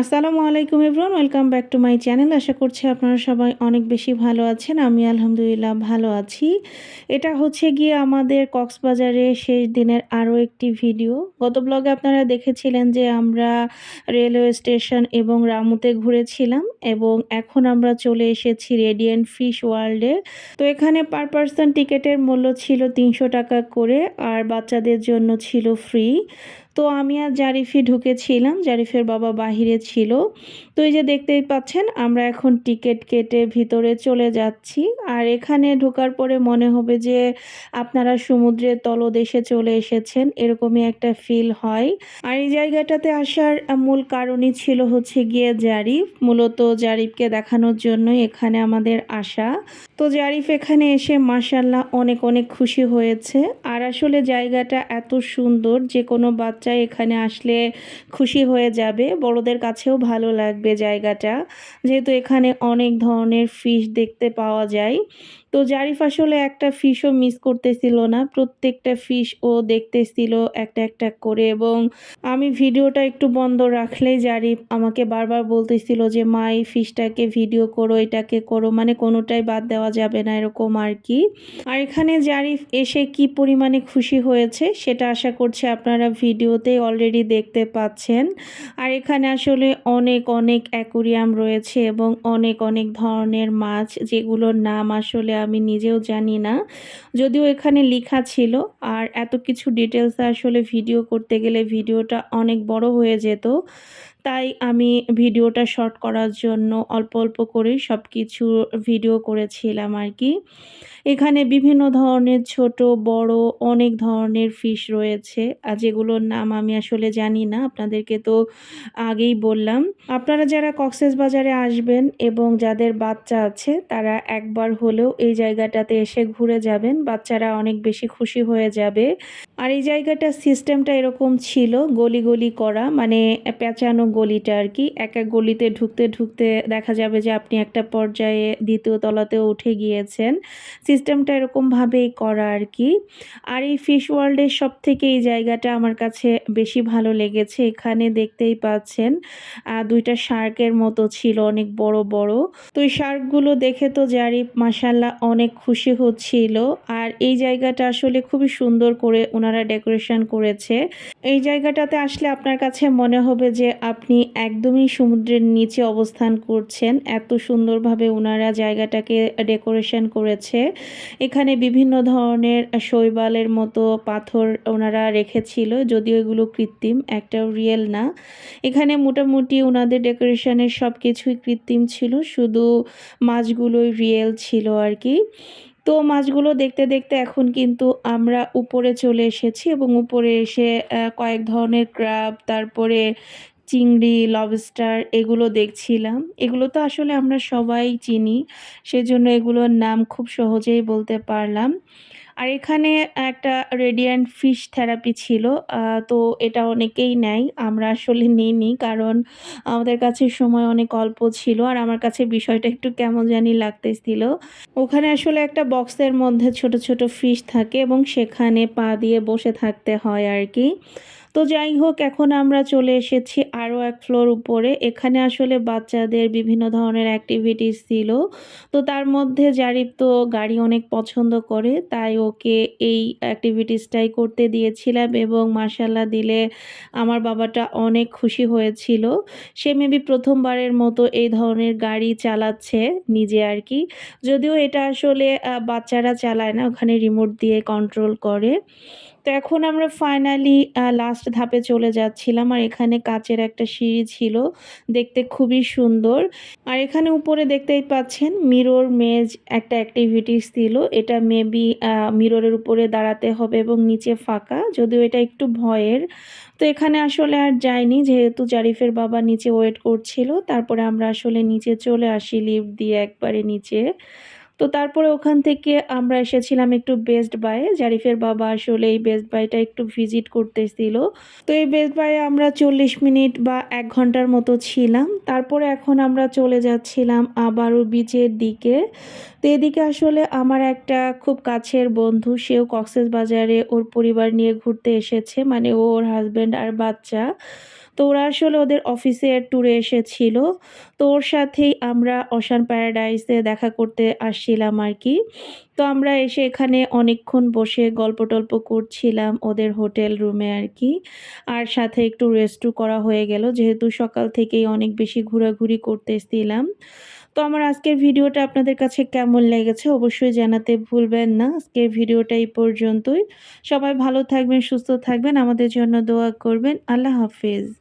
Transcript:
আসসালামু আলাইকুম everyone, welcome back to my channel. আশা করছি আপনারা সবাই অনেক বেশি ভালো আছেন। আমি আলহামদুলিল্লাহ ভালো আছি। এটা হচ্ছে গিয়ে আমাদের কক্সবাজারে শেষ দিনের আরও একটি ভিডিও। গত ব্লগে আপনারা দেখেছিলেন যে আমরা রেলওয়ে স্টেশন এবং রামুতে ঘুরেছিলাম এবং এখন আমরা চলে এসেছি রেডিয়েন্ট ফিশ ওয়ার্ল্ডে। তো এখানে পার পারসন টিকিটের মূল্য ছিল ৩০০ টাকা করে, আর বাচ্চাদের জন্য ছিল ফ্রি। তো আমি আর জারিফই ঢুকেছিলাম, জারিফের বাবা বাহিরে ছিল। তো এই যে দেখতেই পাচ্ছেন আমরা এখন টিকিট কেটে ভিতরে চলে যাচ্ছি। আর এখানে ঢোকার পরে মনে হবে যে আপনারা সমুদ্রের তলদেশে চলে এসেছেন, এরকমই একটা ফিল হয়। আর এই জায়গাটাতে আসার মূল কারণই ছিল হচ্ছে গিয়ে জারিফ, মূলত জারিফকে দেখানোর জন্যই এখানে আমাদের আসা। তো জারিফ এখানে এসে মাশাআল্লাহ অনেক অনেক খুশি হয়েছে। আর আসলে জায়গাটা এত সুন্দর যে কোনো বাচ্চা এখানে আসলে খুশি হয়ে যাবে, বড়দের কাছেও ভালো লাগবে জায়গাটা, যেহেতু এখানে অনেক ধরনের ফিশ দেখতে পাওয়া যায়। তো জারিফ আসলে একটা ফিশও মিস করতেছিল না, প্রত্যেকটা ফিশ ও দেখতেছিল একটা একটা করে। এবং আমি ভিডিওটা একটু বন্ধ রাখলেই জারিফ আমাকে বারবার বলতেছিল যে মা এই ফিশটাকে ভিডিও করো, এটাকে করো, মানে কোনোটাই বাদ দেওয়া যাবে না, এরকম আর কি। আর এখানে জারিফ এসে কি পরিমাণে খুশি হয়েছে সেটা আশা করছি আপনারা ভিডিওতে অলরেডি দেখতে পাচ্ছেন। আর এখানে আসলে অনেক অনেক অ্যাকুরিয়াম রয়েছে এবং অনেক অনেক ধরনের মাছ, যেগুলোর নাম আসলে আমি নিজেও জানি না, যদিও এখানে লেখা ছিল। আর এত কিছু ডিটেলস আসলে ভিডিও করতে গেলে ভিডিওটা অনেক বড় হয়ে যেত, তাই আমি ভিডিওটা শর্ট করার জন্য অল্প অল্প করেই সব কিছু ভিডিও করেছিলাম আর কি। এখানে বিভিন্ন ধরনের ছোট বড় অনেক ধরনের ফিশ রয়েছে, আর যেগুলোর নাম আমি আসলে জানি না, আপনাদেরকে তো আগেই বললাম। আপনারা যারা কক্সবাজারে আসবেন এবং যাদের বাচ্চা আছে তারা একবার হলেও এই জায়গাটাতে এসে ঘুরে যাবেন, বাচ্চারা অনেক বেশি খুশি হয়ে যাবে। আর এই জায়গাটার সিস্টেমটা এরকম ছিল, গলি গলি করা, মানে পেঁচানো গলিটা আর কি। এক এক গলিতে ঢুকতে ঢুকতে দেখা যাবে যে আপনি একটা পর্যায়ে দ্বিতীয় তলাতেও উঠে গিয়েছেন। সিস্টেমটা এরকমভাবেই করা আর কি। আর এই ফিশ ওয়ার্ল্ডের সবথেকে এই জায়গাটা আমার কাছে বেশি ভালো লেগেছে। এখানে দেখতেই পাচ্ছেন দুইটা শার্কের মতো ছিল, অনেক বড় বড়। তো এই শার্কগুলো দেখে তো জারিফ মাশাআল্লাহ অনেক খুশি হচ্ছিল। আর এই জায়গাটা আসলে খুবই সুন্দর করে ওনারা ডেকোরেশন করেছে। এই জায়গাটাতে আসলে আপনার কাছে মনে হবে যে আপনি একদমই সমুদ্রের নিচে অবস্থান করছেন, এত সুন্দরভাবে ওনারা জায়গাটাকে ডেকোরেশন করেছে। এখানে বিভিন্ন ধরনের শৈবালের মতো পাথর ওনারা রেখেছিল, যদিও এগুলো কৃত্রিম, একটাও রিয়েল না। এখানে মোটামুটি ওনাদের ডেকোরেশনের সব কিছুই কৃত্রিম ছিল, শুধু মাছগুলোই রিয়েল ছিল আর কি। তো মাছগুলো দেখতে দেখতে এখন কিন্তু আমরা উপরে চলে এসেছি এবং উপরে এসে কয়েক ধরনের ক্র্যাব, তারপরে চিংড়ি, লবস্টার এগুলো দেখছিলাম। এগুলো তো আসলে আমরা সবাই চিনি, সেজন্য এগুলোর নাম খুব সহজেই বলতে পারলাম। আর এখানে একটা রেডিয়েন্ট ফিশ থেরাপি ছিল। তো এটা অনেকেই নেয়, আমরা আসলে নিইনি, কারণ আমাদের কাছে সময় অনেক অল্প ছিল। আর আমার কাছে বিষয়টা একটু কেমন জানি লাগতেছিল। ওখানে আসলে একটা বক্সের মধ্যে ছোট ছোট ফিশ থাকে এবং সেখানে পা দিয়ে বসে থাকতে হয় আর কি। তো যাই হোক, এখন আমরা চলে এসেছি আরও এক ফ্লোর উপরে। এখানে আসলে বাচ্চাদের বিভিন্ন ধরনের অ্যাক্টিভিটিস ছিল। তো তার মধ্যে জারিফ তো গাড়ি অনেক পছন্দ করে, তাই ওকে এই অ্যাক্টিভিটিসটাই করতে দিয়েছিলাম এবং মাশাআল্লাহ দিলে আমার বাবাটা অনেক খুশি হয়েছিল। সে মেবি প্রথমবারের মতো এই ধরনের গাড়ি চালাচ্ছে নিজে আর কি। যদিও এটা আসলে বাচ্চারা চালায় না, ওখানে রিমোট দিয়ে কন্ট্রোল করে। তো এখন আমরা ফাইনালি লাস্ট ধাপে চলে যাচ্ছিলাম। আর এখানে কাচের একটা সিঁড়ি ছিল, দেখতে খুবই সুন্দর। আর এখানে উপরে দেখতেই পাচ্ছেন মিরর মেজ একটা অ্যাক্টিভিটিস ছিল। এটা মেবি মিররের উপরে দাঁড়াতে হবে এবং নিচে ফাঁকা, যদিও এটা একটু ভয়ের। তো এখানে আসলে আর যাইনি, যেহেতু জারিফের বাবা নিচে ওয়েট করছিল। তারপরে আমরা আসলে নিচে চলে আসি লিফট দিয়ে একবারে নিচে। তো তারপরে ওখান থেকে আমরা এসেছিলাম একটু বেস্ট বায়ে। জারিফের বাবা আসলে এই বেস্ট বাইটা একটু ভিজিট করতেছিল। তো এই বেস্ট বাইয়ে আমরা 40 মিনিট বা 1 ঘন্টার মতো ছিলাম। তারপরে এখন আমরা চলে যাচ্ছিলাম আবারও বিচের দিকে। তো এদিকে আসলে আমার একটা খুব কাছের বন্ধু, সেও কক্সবাজারে ওর পরিবার নিয়ে ঘুরতে এসেছে, মানে ওর হাজব্যান্ড আর বাচ্চা। তো ওরা আসলে ওদের অফিসের ট্যুরে এসেছিল। তো ওর সাথেই আমরা ওশান প্যারাডাইসে দেখা করতে আসছিলাম আরকি। তো আমরা এসে এখানে অনেকক্ষণ বসে গল্প-টল্প করছিলাম ওদের হোটেল রুমে আরকি। আর সাথে একটু রেস্টও করা হয়ে গেল যেহেতু সকাল থেকেই অনেক বেশি ঘোরাঘুরি করতেছিলাম। তো আমার আজকের ভিডিওটা আপনাদের কাছে কেমন লেগেছে অবশ্যই জানাতে ভুলবেন না। আজকের ভিডিওটা এই পর্যন্তই। সবাই ভালো থাকবেন, সুস্থ থাকবেন, আমাদের জন্য দোয়া করবেন। আল্লাহ হাফেজ।